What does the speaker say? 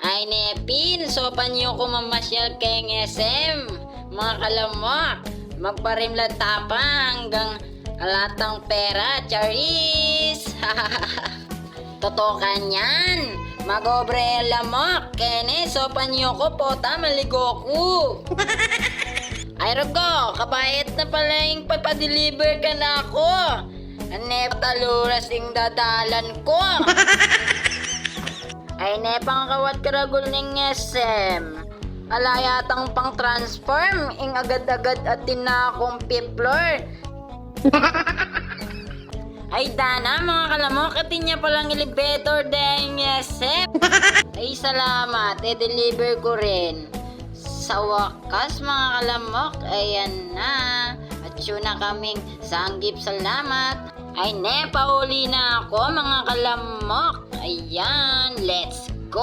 Ay Nepin, sopan niyo ko mamasyal kayong SM. Mga kalamok, magparimla tapa hanggang halatang pera, charis. Totoo ka niyan. Magobre lamok, kene, sopan niyo ko pota, maligo ko. Ay Rogo, kabayat na pala yung papadeliver ka na ako. Anep taluras yung dadalan ko. Ay nepang kawat karagol ng SM. Alayatang pang transform, ing agad-agad atin na akong piplor. Ay dana mga kalamok, atin niya palang elevator dahil SM. Ay salamat, deliver ko rin. Sa wakas mga kalamok, ayan na. At yun na kaming sanggip salamat. Ay ne, pauli na ako mga kalamok. Ayan, let's go!